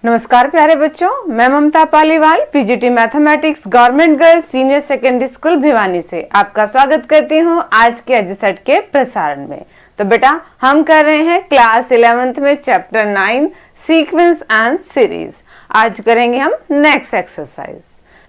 नमस्कार प्यारे बच्चों, मैं Mamta Paliwal PGT mathematics government girls senior secondary school Bhiwani से आपका स्वागत करती हूं आज के एजुसेट के प्रसारण में। तो बेटा हम कर रहे हैं क्लास 11th में चैप्टर 9 सीक्वेंस एंड सीरीज। आज करेंगे हम नेक्स्ट एक्सरसाइज।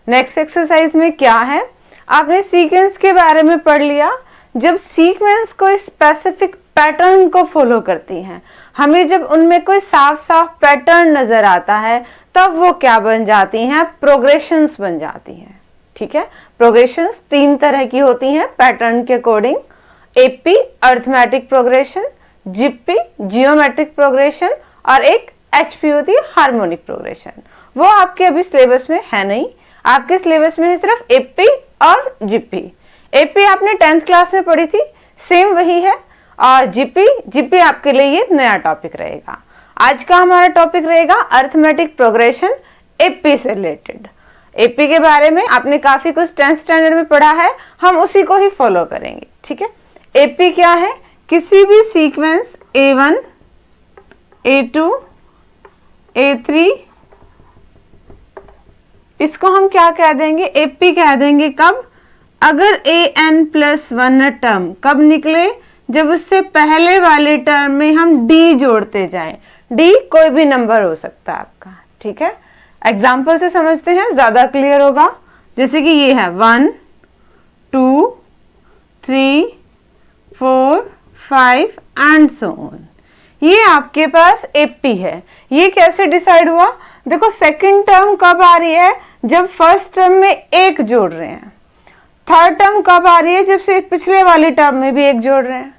नेक्स्ट एक्सरसाइज में क्या है, आपने सीक्वेंस के बारे में पढ़ लिया। जब सीक्वेंस कोई स्पेसिफिक पैटर्न को फॉलो करती हैं, हमें जब उनमें कोई साफ साफ पैटर्न नजर आता है तब वो क्या बन जाती हैं, प्रोग्रेशंस बन जाती हैं। ठीक है, प्रोग्रेशंस तीन तरह की होती हैं पैटर्न के according. AP arithmetic progression, GP geometric progression और एक एचपी होती है हार्मोनिक प्रोग्रेशन। वो आपके अभी सिलेबस में है नहीं, आपके सिलेबस में है सिर्फ एपी और जीपी। एपी आपने 10th क्लास में पढ़ी थी, सेम वही है। और जीपी आपके लिए ये नया टॉपिक रहेगा। आज का हमारा टॉपिक रहेगा अरिथमेटिक प्रोग्रेशन एपी से रिलेटेड। एपी के बारे में आपने काफी कुछ 10th स्टैंडर्ड में पढ़ा है, हम उसी को ही फॉलो करेंगे। ठीक है, एपी क्या है, किसी भी सीक्वेंस A1, A2, A3 इसको हम क्या कह देंगे, एपी कह देंगे। कब, अगर an+1 टर्म कब निकले, जब उससे पहले वाले टर्म में हम डी जोड़ते जाएं। डी कोई भी नंबर हो सकता है आपका। ठीक है, एग्जाम्पल से समझते हैं, ज्यादा क्लियर होगा। जैसे कि ये है 1, 2, 3, 4, 5 एंड सो ऑन। ये आपके पास एपी है। ये कैसे डिसाइड हुआ, देखो सेकंड टर्म कब आ रही है, जब फर्स्ट टर्म में एक जोड़ रहे हैं। थर्ड टर्म कब आ रही है, जब से पिछले वाली टर्म में भी एक जोड़ रहे हैं।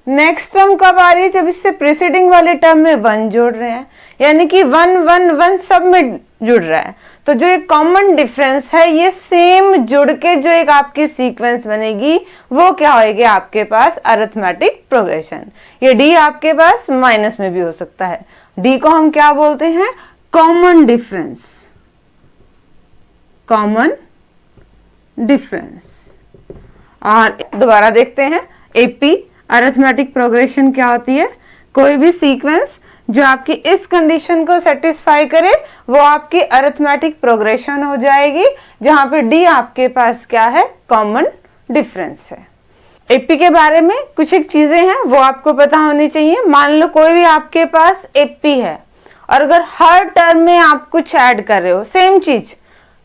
नेक्स्ट टर्म कब आ रही है, जब इससे प्रीसीडिंग वाले टर्म में 1 जोड़ रहे हैं। यानी कि 1 1 1 सब में जुड़ रहा है। तो जो एक कॉमन डिफरेंस है, ये सेम जुड़ के जो एक आपकी सीक्वेंस बनेगी वो क्या होगी आपके पास, अरिथमेटिक प्रोग्रेशन। ये डी आपके पास माइनस में भी हो सकता है। डी को हम क्या बोलते हैं, कॉमन डिफरेंस। Common difference. और दोबारा देखते हैं, एपी अरिथमेटिक प्रोग्रेशन क्या होती है, कोई भी सीक्वेंस जो आपकी इस कंडीशन को सेटिस्फाई करे वो आपकी अरिथमेटिक प्रोग्रेशन हो जाएगी, जहां पे डी आपके पास क्या है, कॉमन डिफरेंस है। एपी के बारे में कुछ एक चीजें हैं वो आपको पता होनी चाहिए। मान लो कोई भी आपके पास एपी है और अगर हर टर्म में आप कुछ ऐड कर रहे हो, सेम चीज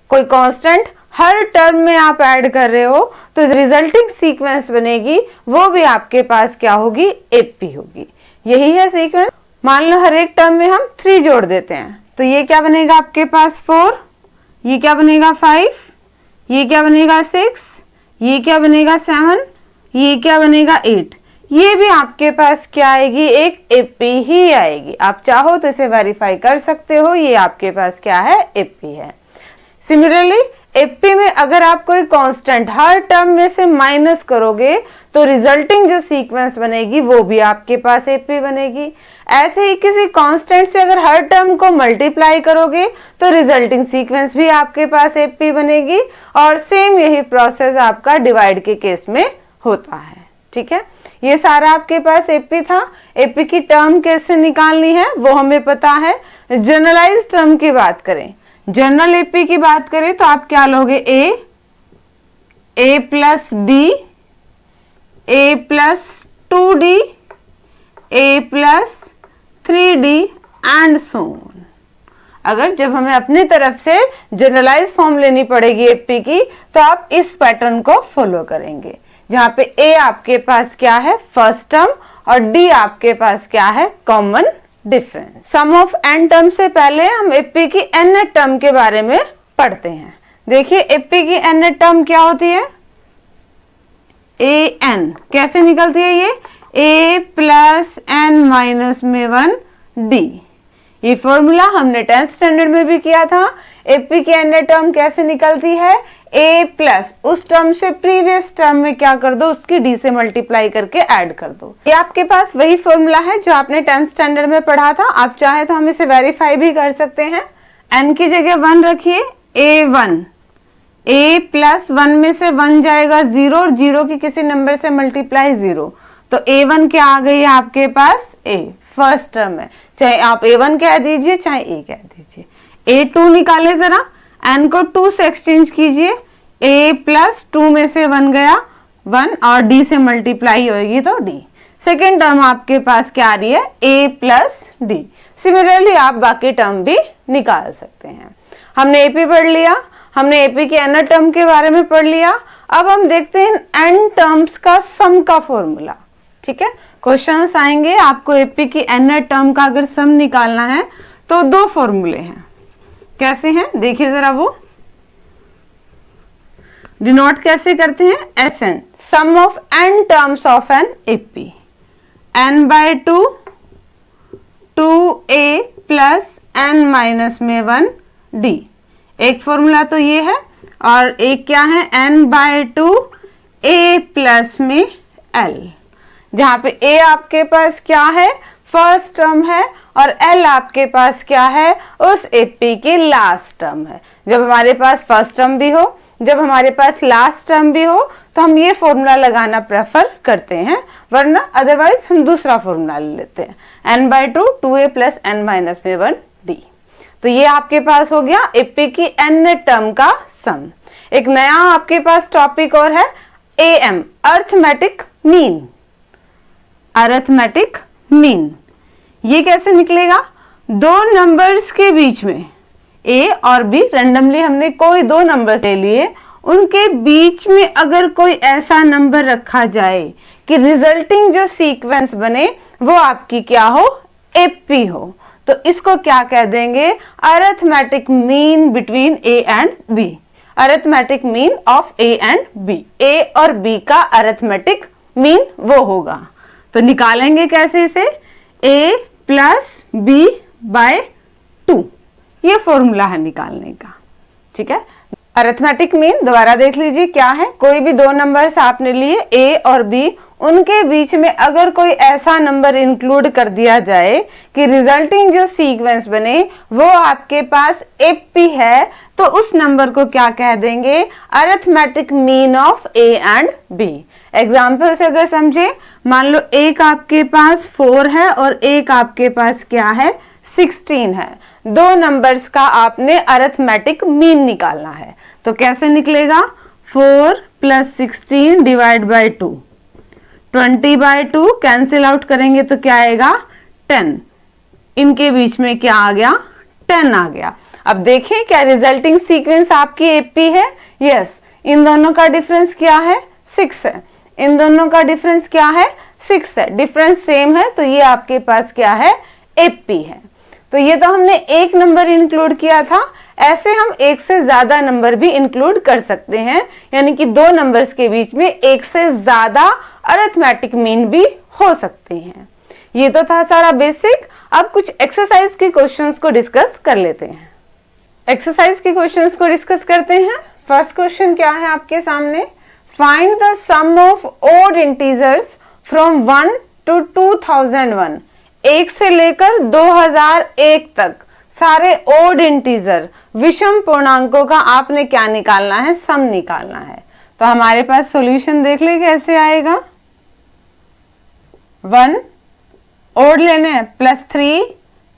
कोई कांस्टेंट हर टर्म में आप ऐड कर रहे हो, तो रिजल्टिंग सीक्वेंस बनेगी वो भी आपके पास क्या होगी, एपी होगी। यही है सीक्वेंस। मान लो हर एक टर्म में हम 3 जोड़ देते हैं, तो ये क्या बनेगा आपके पास 4, ये क्या बनेगा 5, ये क्या बनेगा 6, ये क्या बनेगा 7, ये क्या बनेगा 8। ये भी आपके पास क्या आएगी, एक एपी ही आएगी। आप चाहो तो इसे वेरीफाई कर सकते हो, ये आपके पास क्या है, एपी है। सिमिलरली एपी में अगर आप कोई कांस्टेंट हर टर्म में से माइनस करोगे तो रिजल्टिंग जो सीक्वेंस बनेगी वो भी आपके पास एपी बनेगी। ऐसे ही किसी कांस्टेंट से अगर हर टर्म को मल्टीप्लाई करोगे तो रिजल्टिंग सीक्वेंस भी आपके पास एपी बनेगी। और सेम यही प्रोसेस आपका डिवाइड के केस में होता है। ठीक है, ये सारा आपके पास एपी था। एपी की टर्म कैसे निकालनी है वो हमें पता है। जनरलाइज टर्म की बात करें, जनरल एपी की बात करें तो आप क्या लोगे, A plus D, A plus 2d, A plus 3d and so on. अगर जब हमें अपनी तरफ से जनरलाइज फॉर्म लेनी पड़ेगी एपी की, तो आप इस पैटर्न को फॉलो करेंगे, जहां पे ए आपके पास क्या है, फर्स्ट टर्म, और डी आपके पास क्या है, common difference. Sum of n term से पहले हम एपी की एन टर्म के बारे में पढ़ते हैं। देखिए एपी की एन टर्म क्या होती है, ए एन कैसे निकलती है, ये ए प्लस एन माइनस में 1 डी। ये फॉर्मूला हमने 10th स्टैंडर्ड में भी किया था। एपी की एन टर्म कैसे निकलती है, ए प्लस उस टर्म से प्रीवियस टर्म में क्या कर दो, उसकी डी से मल्टीप्लाई करके ऐड कर दो। ये आपके पास वही फॉर्मूला है जो आपने 10th स्टैंडर्ड में पढ़ा था। आप चाहे तो हम इसे वेरीफाई भी कर सकते हैं। एन की जगह 1 रखिए, A1, ए प्लस 1 में से 1 जाएगा 0 और 0 की किसी नंबर से मल्टीप्लाई 0, तो A1 क्या आ गई है आपके पास, ए फर्स्ट टर्म है। चाहे आप A1 कह दीजिए चाहे ए कह दीजिए। A2 निकाले जरा, n को 2 से एक्सचेंज कीजिए, a प्लस 2 में से 1 गया 1 और d से मल्टीप्लाई होगी तो d। सेकेंड टर्म आपके पास क्या आ रही है, a प्लस d। सिमिलरली आप बाकी टर्म भी निकाल सकते हैं। हमने AP पढ़ लिया, हमने AP के nth टर्म के बारे में पढ़ लिया। अब हम देखते हैं n टर्म्स का सम का फॉर्मूला। ठीक है, क्वेश्चंस आएंगे, आपको AP की nth टर्म का अगर सम निकालना है तो दो फॉर्मूले हैं। कैसे हैं देखिए जरा, वो डिनोट कैसे करते हैं, SN, sum of n terms of n AP, n/2 2a plus n minus में 1 d। एक फॉर्मूला तो ये है, और एक क्या है, n/2 a प्लस में l, जहां पे a आपके पास क्या है, फर्स्ट टर्म है, और l आपके पास क्या है, उस AP की लास्ट टर्म है। जब हमारे पास फर्स्ट टर्म भी हो, जब हमारे पास लास्ट टर्म भी हो, तो हम ये फॉर्मूला लगाना प्रेफर करते हैं, वरना अदरवाइज हम दूसरा फॉर्मूला ले लेते हैं, n/2 2a plus n minus में 1 d। तो ये आपके पास हो गया AP की n टर्म का सम। एक नया आपके पास टॉपिक और है, AM, arithmetic mean. Arithmetic mean ये कैसे निकलेगा, दो नंबर्स के बीच में A और B, रैंडमली हमने कोई दो नंबर ले लिए, उनके बीच में अगर कोई ऐसा नंबर रखा जाए कि रिजल्टिंग जो सीक्वेंस बने वो आपकी क्या हो, AP हो, तो इसको क्या कह देंगे, arithmetic mean between A and B। Arithmetic mean of A and B, A और B का अरिथमेटिक मीन वो होगा। तो निकालेंगे कैसे इसे, A प्लस B/2, ये फॉर्मूला है निकालने का। ठीक है, अरिथमेटिक मीन दोबारा देख लीजिए क्या है, कोई भी दो नंबर्स आपने लिए A और B, उनके बीच में अगर कोई ऐसा नंबर इंक्लूड कर दिया जाए कि रिजल्टिंग जो सीक्वेंस बने वो आपके पास AP है, तो उस नंबर को क्या कह देंगे, arithmetic mean of A and B। Example से अगर समझे, मान लो एक आपके पास 4 है और एक आपके पास क्या है, 16 है। दो नंबर्स का आपने अरिथमेटिक मीन निकालना है, तो कैसे निकलेगा, 4 plus 16 divide by 2, 20/2 cancel out करेंगे तो क्या आएगा, 10। इनके बीच में क्या आ गया, 10 आ गया। अब देखें क्या रिजल्टिंग सीक्वेंस आपकी AP है, यस। इन दोनों का डिफरेंस क्या है, 6 है। इन दोनों का डिफरेंस क्या है, 6 है। डिफरेंस सेम है, तो ये आपके पास क्या है, AP है। तो ये तो हमने एक नंबर इंक्लूड किया था, ऐसे हम एक से ज्यादा नंबर भी इंक्लूड कर सकते हैं, यानी कि दो नंबर्स के बीच में एक से ज्यादा अरिथमेटिक मीन भी हो सकते हैं। ये तो था सारा बेसिक। अब कुछ एक्सरसाइज के क्वेश्चंस को डिस्कस कर लेते हैं। एक्सरसाइज के क्वेश्चंस को डिस्कस करते हैं। फर्स्ट क्वेश्चन क्या है आपके सामने, find the sum of odd integers from 1 to 2001, 1 से लेकर 2001 तक सारे ओड इंटीजर विषम पूर्णांकों का आपने क्या निकालना है, सम निकालना है। तो हमारे पास सॉल्यूशन देख ले कैसे आएगा, 1 ओड लेने हैं, +3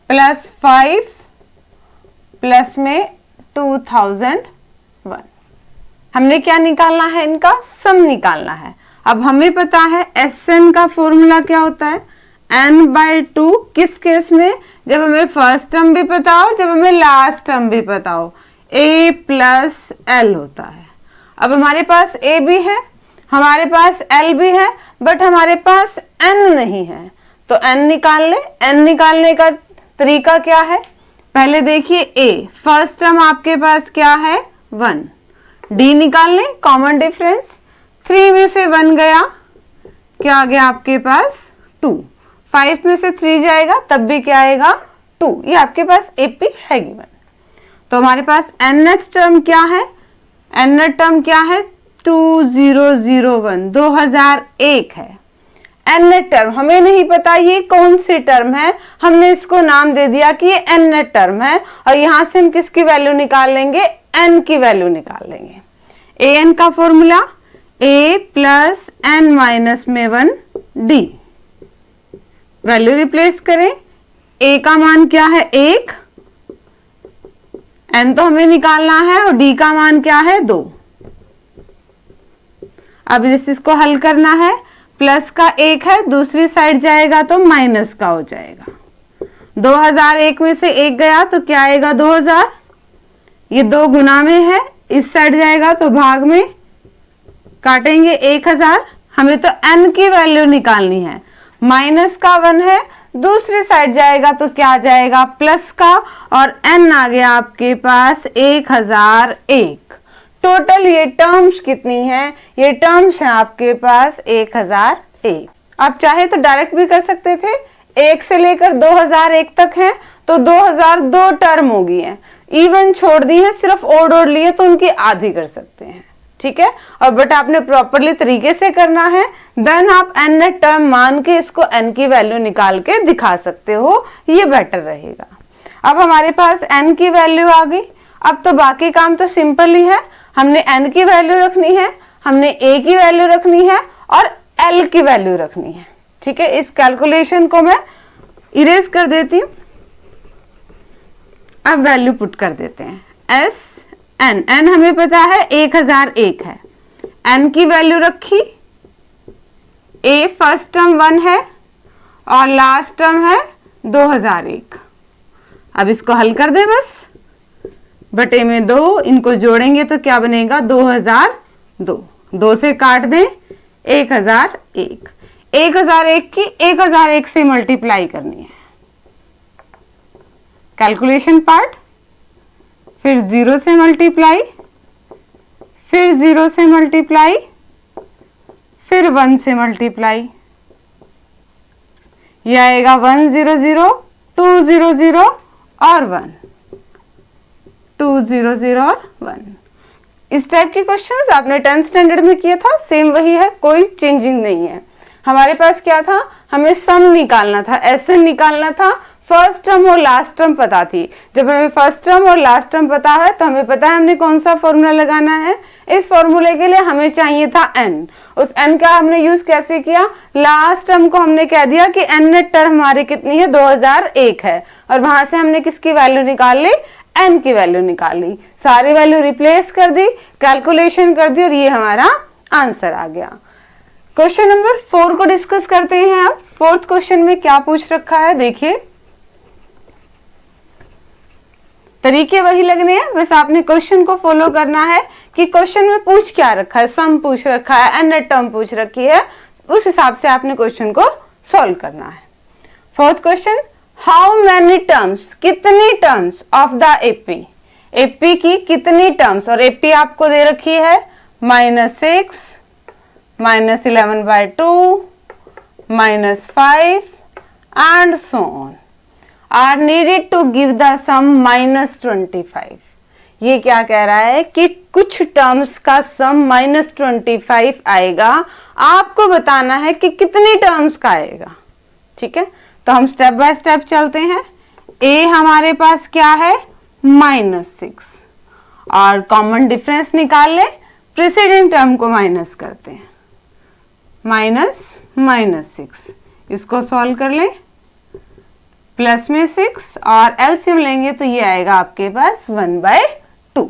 +5 प्लस में 2001। हमने क्या निकालना है, इनका सम निकालना है। अब हमें पता है SN का फॉर्मूला क्या होता है, n/2। किस केस में, जब हमें फर्स्ट टर्म भी पता हो, जब हमें लास्ट टर्म भी पता हो, A प्लस L होता है। अब हमारे पास A भी है, हमारे पास L भी है, बट हमारे पास N नहीं है, तो N निकाल ले। N निकालने का तरीका क्या है, पहले देखिए A, फर्स्ट टर्म आपके पास क्या है, 1। D निकाल ले, कॉमन डिफरेंस, 3 में से 1 गया, क्या आ गया आपके पास, 2। 5 में से 3 जाएगा तब भी क्या आएगा, 2। ये आपके पास AP है गिवन। तो हमारे पास nth टर्म क्या है, nth टर्म क्या है, 2001, 2001 है। nth टर्म हमें नहीं पता ये कौन सी टर्म है, हमने इसको नाम दे दिया कि ये nth टर्म है, और यहां से हम किसकी वैल्यू निकाल लेंगे, n की वैल्यू निकाल लेंगे। an का formula A plus n minus में 1 D। वैल्यू रिप्लेस करें, A का मान क्या है, 1, n तो हमें निकालना है और d का मान क्या है 2। अब इसको हल करना है, प्लस का 1 है, दूसरी साइड जाएगा तो माइनस का हो जाएगा। 2001 में से 1 गया तो क्या आएगा 2000, ये 2 गुना में है, इस साइड जाएगा तो भाग में, काटेंगे 1000। हमें तो n की वैल्यू निकालनी है, माइनस का 1 है, दूसरी साइड जाएगा तो क्या जाएगा प्लस का, और n आ गया आपके पास 1001। टोटल ये टर्म्स कितनी है, ये टर्म्स है आपके पास 1001। आप चाहे तो डायरेक्ट भी कर सकते थे, 1 से लेकर 2001 तक है तो 2002 टर्म हो गई है, इवन छोड़ दी है, सिर्फ ओड ओड लिए तो उनकी आधी कर सकते हैं, ठीक है। और बट आपने प्रॉपरली तरीके से करना है, देन आप n नेट टर्म मान के इसको n की वैल्यू निकाल के दिखा सकते हो, ये बेटर रहेगा। अब हमारे पास n की वैल्यू आ गई, अब तो बाकी काम तो सिंपल ही है, हमने n की वैल्यू रखनी है, हमने a की वैल्यू रखनी है और l की वैल्यू रखनी है, ठीक है। इस कैलकुलेशन को मैं इरेज कर देती हूँ, अब वैल्यू पुट कर देते हैं। s n हमें पता है 1001 है, n की वैल्यू रखी, a फर्स्ट टर्म 1 है और लास्ट टर्म है 2001। अब इसको हल कर दे बस, बटे में 2, इनको जोड़ेंगे तो क्या बनेगा 2002, 2 से काट दें 1001, 1001 की 1001 से मल्टीप्लाई करनी है, कैलकुलेशन पार्ट, फिर 0 से मल्टीप्लाई, फिर 0 से मल्टीप्लाई, फिर 1 से मल्टीप्लाई, यह आएगा 100, 200 और 1, 200 और 1। इस टाइप के क्वेश्चंस आपने 10th स्टैंडर्ड में किया था, सेम वही है, कोई चेंजिंग नहीं है। हमारे पास क्या था, हमें सम निकालना था, SN निकालना था, फर्स्ट टर्म और लास्ट टर्म पता थी। जब हमें फर्स्ट टर्म और लास्ट टर्म पता है तो हमें पता है हमने कौन सा फॉर्मूला लगाना है। इस फॉर्मूले के लिए हमें चाहिए था n, उस n का हमने यूज कैसे किया, लास्ट टर्म को हमने कह दिया कि n नेट टर्म हमारी कितनी है 2001 है, और वहां से हमने किसकी वैल्यू निकाल ली, n की वैल्यू निकाल ली, सारी वैल्यू रिप्लेस कर दी, कैलकुलेशन कर दी और ये हमारा आंसर आ गया। क्वेश्चन नंबर 4 को डिस्कस करते हैं। अब 4th क्वेश्चन में क्या पूछ रखा है, देखिए तरीके वही लगने हैं, बस आपने क्वेश्चन को फॉलो करना है कि क्वेश्चन में पूछ क्या रखा है, सम पूछ रखा है, n नेट टर्म पूछ रखी है, उस हिसाब से आपने क्वेश्चन को सॉल्व करना है। 4th question, how many terms, कितनी terms of the AP, AP की कितनी टर्म्स, और एपी आपको दे रखी है -6, -11/2, -5 and so on are needed to give the sum -25। ये क्या कह रहा है कि कुछ टर्म्स का सम -25 आएगा, आपको बताना है कि कितनी टर्म्स का आएगा, ठीक है। तो हम स्टेप बाय स्टेप चलते हैं। a हमारे पास क्या है -6, और कॉमन डिफरेंस निकाल ले, प्रीसीडिंग टर्म को माइनस करते हैं, -6, इसको सॉल्व कर लें, प्लस में 6 और एलसीएम लेंगे तो ये आएगा आपके पास 1/2।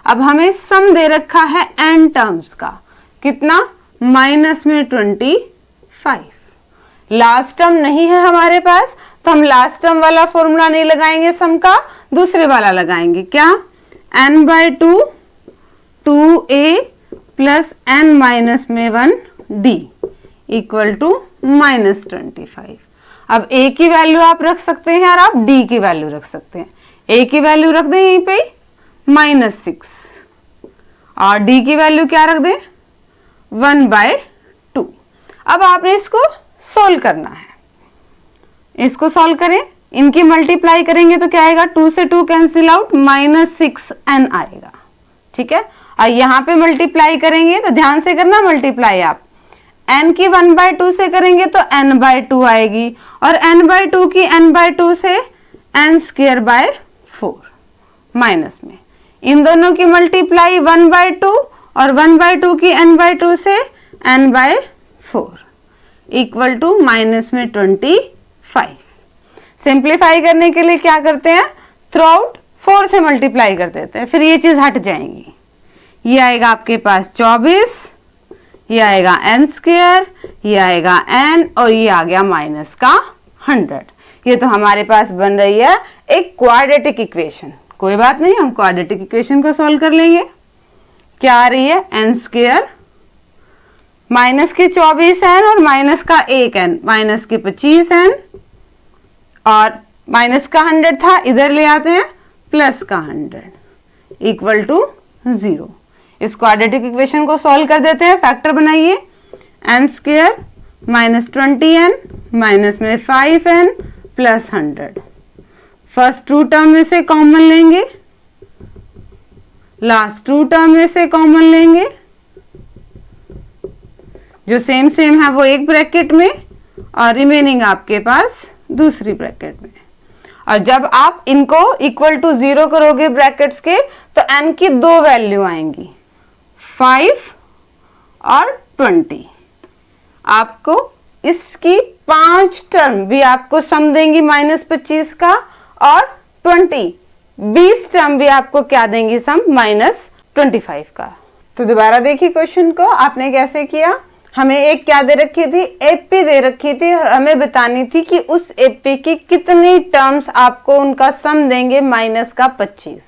अब हमें सम दे रखा है n टर्म्स का, कितना -25। लास्ट टर्म नहीं है हमारे पास तो हम लास्ट टर्म वाला फॉर्मूला नहीं लगाएंगे, सम का दूसरे वाला लगाएंगे, क्या n/2 2a plus n minus में 1d इक्वल टू -25। अब a की वैल्यू आप रख सकते हैं और आप d की वैल्यू रख सकते हैं। a की वैल्यू रख दें यहीं पे -6 और d की वैल्यू क्या रख दें 1/2। अब आपने इसको सोल्व करना है, इसको सोल्व करें, इनकी मल्टीप्लाई करेंगे तो क्या आएगा, 2 से 2 कैंसिल आउट, -6n आएगा, ठीक है। और यहाँ पे मल्टीप्लाई करेंगे तो ध्यान से करना मल्टीप्लाई, आप n की 1/2 से करेंगे तो n/2 आएगी, और n/2 की n/2 से n²/4 माइनस में, इन दोनों की मल्टीप्लाई 1/2 और 1/2 की n/2 से n/4 इक्वल टू माइनस में 25। सिंप्लीफाई करने के लिए क्या करते हैं, थ्रू आउट 4 से मल्टीप्लाई कर देते हैं, फिर ये चीज हट जाएंगी। ये आएगा आपके पास 24, ये आएगा n स्क्वायर, ये आएगा n, और ये आ गया माइनस का 100। ये तो हमारे पास बन रही है एक क्वाड्रेटिक इक्वेशन। कोई बात नहीं, हम क्वाड्रेटिक इक्वेशन को सॉल्व कर लेंगे। क्या आ रही है, n स्क्वायर माइनस के 24n और माइनस का 1n, माइनस के 25n, और माइनस का 100 था, इधर ले आते हैं प्लस का 100 इक्वल टू 0। इस क्वाड्रेटिक इक्वेशन को सॉल्व कर देते हैं, फैक्टर बनाइए। n square minus 20n minus में 5n plus 100। First to term में से कॉमन लेंगे, लास्ट टू टर्म में से कॉमन लेंगे, जो सेम सेम है वो एक ब्रैकेट में और रिमेनिंग आपके पास दूसरी ब्रैकेट में। और जब आप इनको इक्वल टू 0 करोगे ब्रैकेट्स के, तो n की दो वैल्यू आएंगी, 5 और 20। आपको इसकी 5 टर्म भी आपको सम देंगी माइनस 25 का, और 20 टर्म भी आपको क्या देंगी सम, माइनस 25 का। तो दोबारा देखिए क्वेश्चन को, आपने कैसे किया। हमें एक क्या दे रखी थी, एपी दे रखी थी, और हमें बतानी थी कि उस एपी की कितनी टर्म्स आपको उनका सम देंगे माइनस का 25।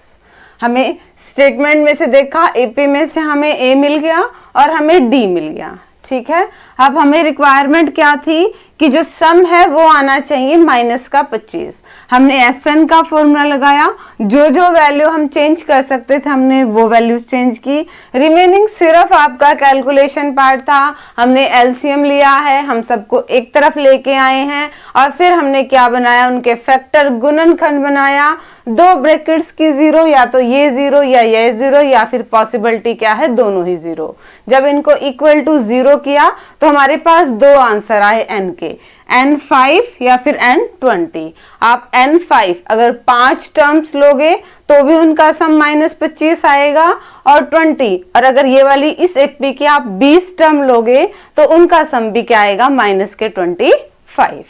हमें स्टेटमेंट में से देखा, एपी में से हमें ए मिल गया और हमें डी मिल गया, ठीक है। अब हमें रिक्वायरमेंट क्या थी कि जो सम है वो आना चाहिए माइनस का 25। हमने एसएन का फॉर्मूला लगाया, जो जो वैल्यू हम चेंज कर सकते थे हमने वो वैल्यू चेंज की। रिमेनिंग सिर्फ आपका कैलकुलेशन पार्ट था। हमने एलसीएम लिया है, हम सबको एक तरफ लेके आए हैं, और फिर हमने क्या बनाया, उनके फैक्टर गुणनखंड बनाया। दो ब्रैकेट्स की 0, या तो ये 0 या ये 0, या फिर पॉसिबिलिटी क्या है, दोनों ही 0। जब इनको इक्वल टू 0 किया तो हमारे पास दो आंसर आए n के, n5 या फिर n20। आप n5 अगर 5 टर्म्स लोगे तो भी उनका सम माइनस 25 आएगा, और 20, और अगर ये वाली इस एपी की आप 20 टर्म लोगे तो उनका सम भी क्या आएगा, माइनस के 25।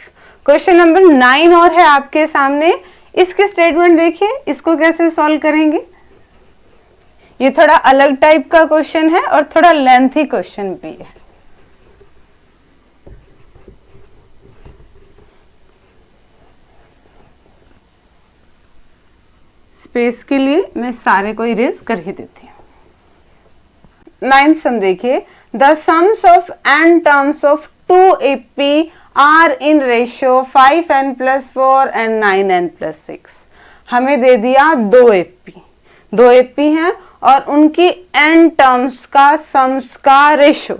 क्वेश्चन नंबर 9 और है आपके सामने। इसके स्टेटमेंट देखिए, इसको कैसे सॉल्व करेंगे। ये थोड़ा अलग टाइप का क्वेश्चन है और थोड़ा लेंथी क्वेश्चन भी है। स्पेस के लिए मैं सारे को इरेज कर ही देती हूँ। 9th सम देखिए, the sums of n terms of 2AP are in ratio 5n + 4 and 9n + 6। हमें दे दिया 2 AP हैं और उनकी n टर्म्स का सम्स का रेशियो।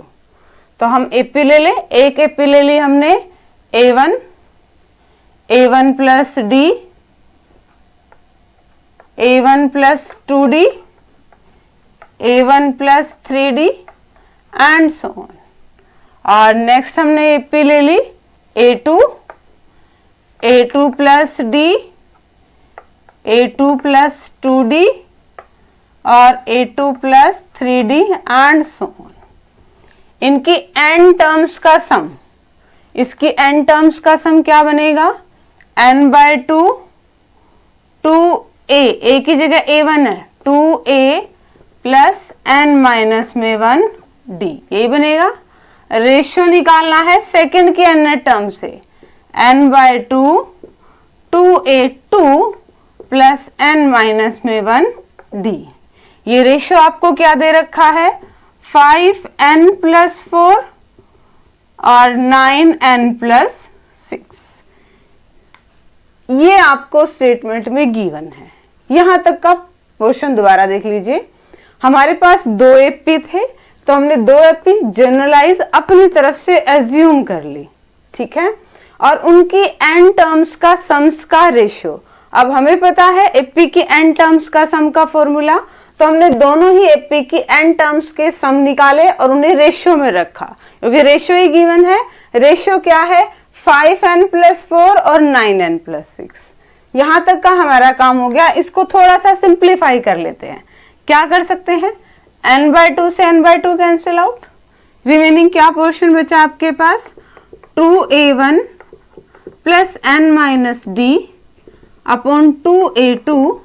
तो हम AP ले ले, एक AP ले ली हमने, A1 + D, A1 + 2D, A1 + 3D and so on. और नेक्स्ट हमने AP ले ली A2 + D, A2 + 2D और A2 + 3D and so on. इनकी n टर्म्स का सम, इसकी n टर्म्स का सम क्या बनेगा, n/2 2a, a की जगह A1 है, 2a + n - 1d, यही बनेगा। रेशियो निकालना है सेकंड के n टर्म से, n/2 2a2 + n - 1d। ये रेशियो आपको क्या दे रखा है, 5n + 4 और 9n + 6। ये आपको स्टेटमेंट में गिवन है। यहां तक का क्वेश्चन दोबारा देख लीजिए। हमारे पास 2 AP थे, तो हमने 2 AP जनरलाइज अपनी तरफ से एज्यूम कर ली, ठीक है, और उनकी n टर्म्स का सम्स का रेशियो। अब हमें पता है AP की n टर्म्स का सम का फॉर्मूला, तो हमने दोनों ही AP की n टर्म्स के सम निकाले और उन्हें रेशियो में रखा, क्योंकि रेशियो ही गिवन है। रेशियो क्या है, 5n + 4 और 9n + 6। यहां तक का हमारा काम हो गया। इसको थोड़ा सा सिंप्लीफाई कर लेते हैं। क्या कर सकते हैं, n/2 से n/2 कैंसिल आउट, रिमेनिंग क्या पोर्शन बचा आपके पास, 2a1 + n - d upon 2a2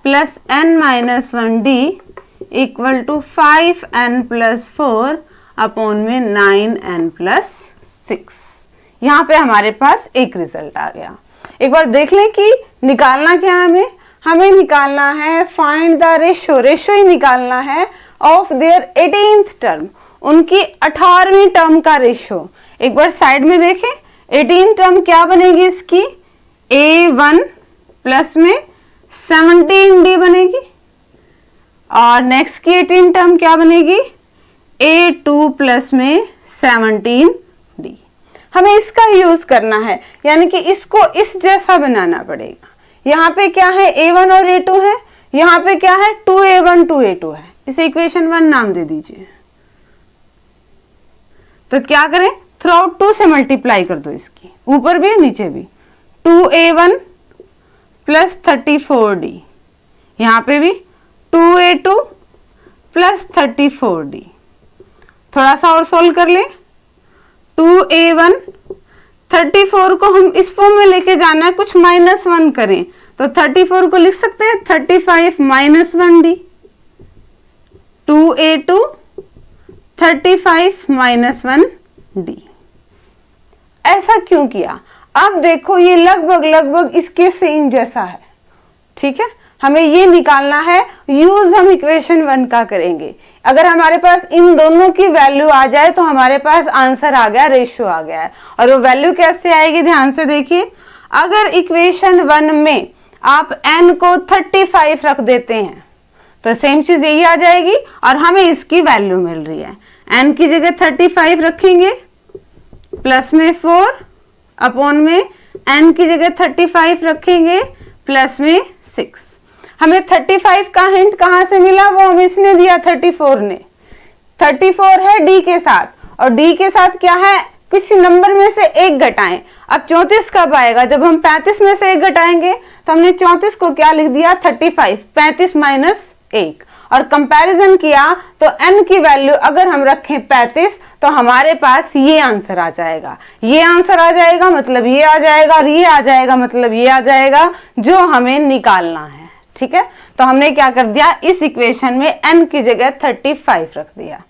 plus n minus 1d equal to 5n plus 4 upon में 9n प्लस 6। यहाँ पे हमारे पास एक रिजल्ट आ गया। एक बार देख लें कि निकालना क्या है हमें निकालना है फाइंड द रेशियो, रेशियो ही निकालना है ऑफ देयर 18th टर्म, उनकी 18वीं टर्म का रेशियो। एक बार साइड में देखें 18 टर्म क्या बनेगी इसकी, A1 प्लस में 17D बनेगी, और नेक्स्ट की 18 टर्म क्या बनेगी, A2 प्लस में 17D। हमें इसका यूज करना है, यानी कि इसको इस जैसा बनाना पड़ेगा। यहाँ पे क्या है, A1 और A2 है, यहाँ पे क्या है 2A1 2A2 है, इसे इक्वेशन 1 नाम दे दीजिए। तो क्या करें, थ्रू आउट 2 से मल्टीप्लाई कर दो, इसकी ऊपर भी नीचे भी। 2A1 प्लस 34D, यहाँ पे भी 2A2 प्लस 34D। थोड़ा सा और सोल्व कर ले। 2A1 34 को हम इस फॉर्म में लेके जाना है, कुछ -1 करें तो 34 को लिख सकते हैं 35 minus 1D। 2A2 35 minus 1D। ऐसा क्यों किया, अब देखो ये लगभग इसके सेम जैसा है, ठीक है। हमें ये निकालना है, यूज हम इक्वेशन 1 का करेंगे। अगर हमारे पास इन दोनों की वैल्यू आ जाए तो हमारे पास आंसर आ गया, रेशियो आ गया है। और वो वैल्यू कैसे आएगी, ध्यान से देखिए। अगर इक्वेशन 1 में आप n को 35 रख देते हैं तो सेम चीज यही आ जाएगी, और हमें इसकी वैल्यू मिल रही है। n की जगह 35 रखेंगे, प्लस में 4 अपॉन में n की जगह 35 रखेंगे, प्लस में 6। हमें 35 का हिंट कहां से मिला, वो हमें इसने दिया 34 ने। 34 है d के साथ, और d के साथ क्या है, किसी नंबर में से एक घटाएं। अब 34 कब आएगा, जब हम 35 में से एक घटाएंगे। तो हमने 34 को क्या लिख दिया 35, 35 माइनस 1, और कंपैरिजन किया तो n की वैल्यू अगर हम रखें 35 तो हमारे पास ये आंसर आ जाएगा। ये आंसर आ जाएगा मतलब ये आ जाएगा, और ये आ जाएगा मतलब ये आ जाएगा, जो हमें निकालना है, ठीक है। तो हमने क्या कर दिया, इस इक्वेशन में n की जगह 35 रख दिया।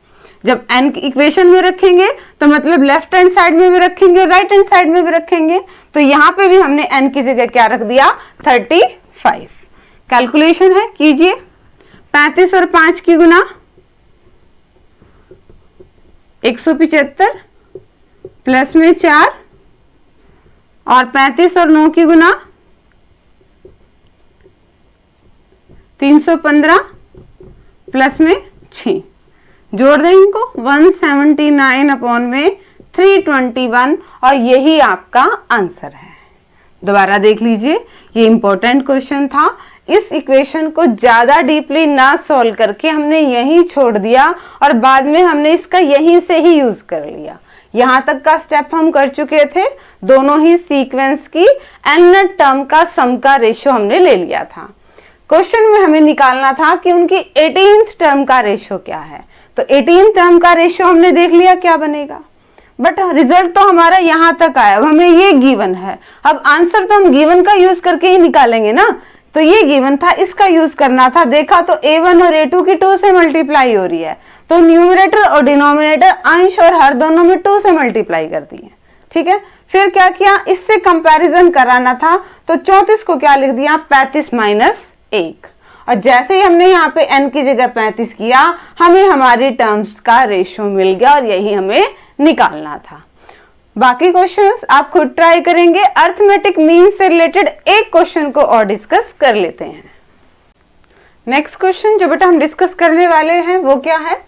जब n की इक्वेशन में रखेंगे तो मतलब लेफ्ट हैंड साइड में भी रखेंगे और राइट हैंड साइड में भी रखेंगे। तो यहाँ पे भी हमने n की जगह क्या रख दिया 35। कैलकुलेशन है, कीजिए। 35 और 5 की गुना 175 प्लस में 4, और 35 और 9 की गुना 315 प्लस में 6, जोड़ दें इनको 179 अपॉन में 321, और यही आपका आंसर है। दोबारा देख लीजिए, ये इंपॉर्टेंट क्वेश्चन था। इस इक्वेशन को ज्यादा डीपली ना सॉल्व करके हमने यहीं छोड़ दिया, और बाद में हमने इसका यहीं से ही यूज कर लिया। यहां तक का स्टेप हम कर चुके थे, दोनों ही सीक्वेंस की n टर्म का सम का रेशियो हमने ले लिया था। क्वेश्चन में हमें निकालना था कि उनकी 18th टर्म का रेशियो क्या है। तो 18 टर्म का रेशियो हमने देख लिया क्या बनेगा, बट रिजल्ट तो हमारा यहां तक आया। अब हमें ये गिवन है, अब आंसर तो हम गिवन का यूज करके ही निकालेंगे ना। तो ये गिवन था, इसका यूज करना था। देखा तो A1 और A2 की 2 से मल्टीप्लाई हो रही है, तो न्यूमरेटर और डिनोमिनेटर अंश और हर दोनों में 2 से मल्टीप्लाई कर दिए, ठीक है। फिर क्या किया, इससे कंपैरिजन कराना था, तो 34 को क्या लिख दिया 35 माइनस 1, और जैसे ही हमने यहाँ पे n की जगह 35 किया, हमें हमारी टर्म्स का रेशियो मिल गया, और यही हमें निकालना था। बाकी क्वेश्चंस आप खुद ट्राई करेंगे। अर्थमेटिक मीन से रिलेटेड एक क्वेश्चन को और डिस्कस कर लेते हैं। नेक्स्ट क्वेश्चन जो बेटा हम डिस्कस करने वाले हैं वो क्या है,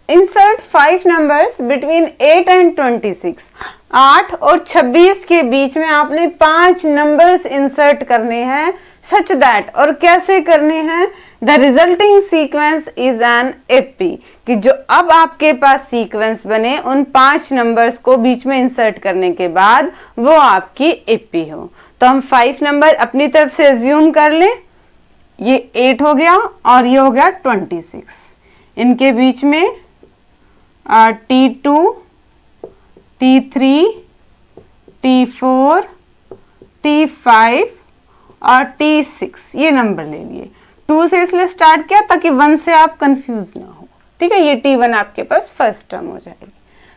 इंसर्ट 5 नंबर्स बिटवीन 8 एंड 26। 8 और 26 के बीच में आपने 5 नंबर्स इंसर्ट करने हैं, सच दैट, और कैसे करने हैं, the resulting sequence is an AP, कि जो अब आपके पास सीक्वेंस बने उन 5 नंबर्स को बीच में इंसर्ट करने के बाद वो आपकी एपी हो। तो हम 5 नंबर अपनी तरफ से अज्यूम कर लें, ये 8 हो गया और ये हो गया 26। इनके बीच में T2, T3, T4, T5 और T6 ये नंबर ले लिए। 2 से इसलिए स्टार्ट किया ताकि 1 से आप कंफ्यूज ना हो, ठीक है। ये T1 आपके पास फर्स्ट टर्म हो जाएगी।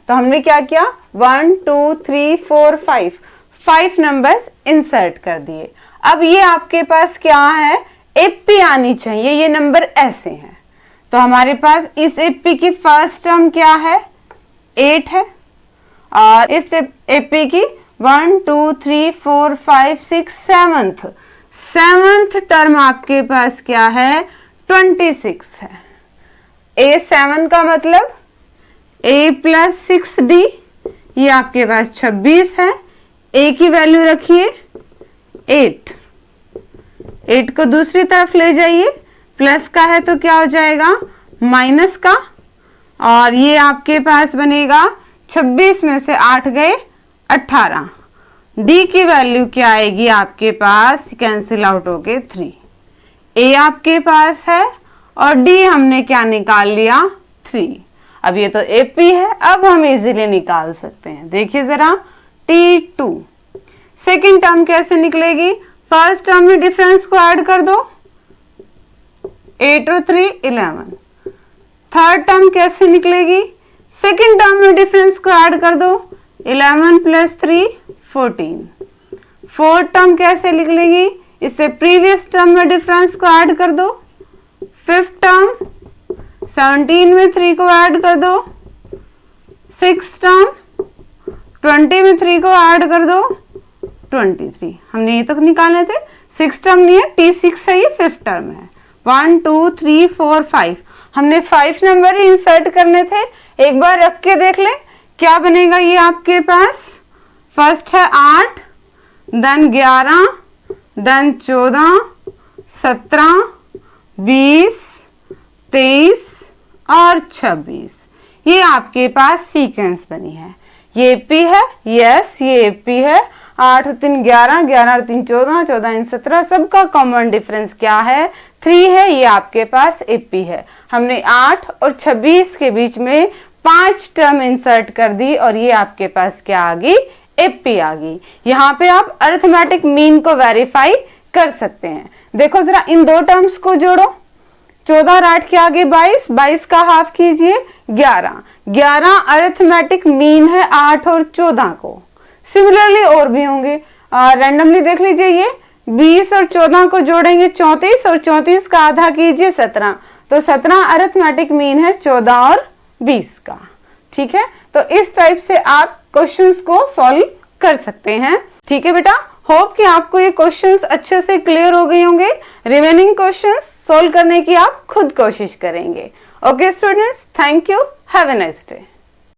तो हमने क्या किया, 1 2 3 4 5 नंबर्स इंसर्ट कर दिए। अब ये आपके पास क्या है, एपी आनी चाहिए, ये नंबर ऐसे हैं। तो हमारे पास इस एपी की फर्स्ट टर्म क्या है, 8 है, और इस एपी की 1 2 3 4 5 6 7th टर्म आपके पास क्या है, 26 है। A7 का मतलब A प्लस 6D, ये आपके पास 26 है। A की वैल्यू रखिए 8 को दूसरी तरफ ले जाइए, प्लस का है तो क्या हो जाएगा, माइनस का, और ये आपके पास बनेगा 26 में से 8 गए 18। D की वैल्यू क्या आएगी आपके पास, कैंसिल आउट हो गए 3। A आपके पास है और D हमने क्या निकाल लिया, 3। अब ये तो AP है, अब हम इजीली निकाल सकते हैं। देखिए जरा, T2 सेकेंड टर्म कैसे निकलेगी, फर्स्ट टर्म में डिफरेंस को ऐड कर दो, 8 और 3 11। थर्ड टर्म कैसे निकलेगी, सेकेंड टर्म में डिफरेंस को ऐड कर दो, 11 प्लस 3 14। फोर्थ टर्म कैसे निकलेगी, इससे प्रीवियस टर्म में डिफरेंस को ऐड कर दो, फिफ्थ टर्म 17 में 3 को ऐड कर दो, सिक्स्थ टर्म 20 में 3 को ऐड कर दो, 23। हमने ये तो निकाले थे, सिक्स टर्म नहीं है, T6 है, ये फिफ्थ टर्म है। 1 2 3 4 5 हमने 5 नंबर ही इंसर्ट करने थे। एक बार रख के देख ले क्या बनेगा। ये आपके पास फर्स्ट है 8, देन 11, देन 14, 17, 20, 23 और 26। ये आपके पास सीक्वेंस बनी है। ये एपी है, यस ये एपी है। 8 और 3 11, 11 और 3 14, 14 और 17, सबका कॉमन डिफरेंस क्या है, 3 है। ये आपके पास एपी है। हमने 8 और 26 के बीच में 5 टर्म इंसर्ट कर दी और ये आपके पास क्या आ गई, एपी आ गई। यहाँ पे आप अरिथमेटिक मीन को वेरीफाई कर सकते हैं। देखो जरा इन दो टर्म्स को जोड़ो, 14 और 8 के आगे 22, 22 का हाफ कीजिए 11, 11 अरिथमेटिक मीन है 8 और 14 को। सिमिलरली और भी होंगे, रैंडमली देख लीजिए। ये 20 और 14 को जोड़ेंगे 34 और 34 का आधा कीजिए 17, तो 17 अरिथमेटिक मीन है 14 और 20 का। ठीक है, तो इस टाइप से आप क्वेश्चंस को सॉल्व कर सकते हैं। ठीक है बेटा, होप कि आपको ये क्वेश्चंस अच्छे से क्लियर हो गए होंगे। रिमेनिंग क्वेश्चंस सॉल्व करने की आप खुद कोशिश करेंगे। Okay students, thank you, have a nice day.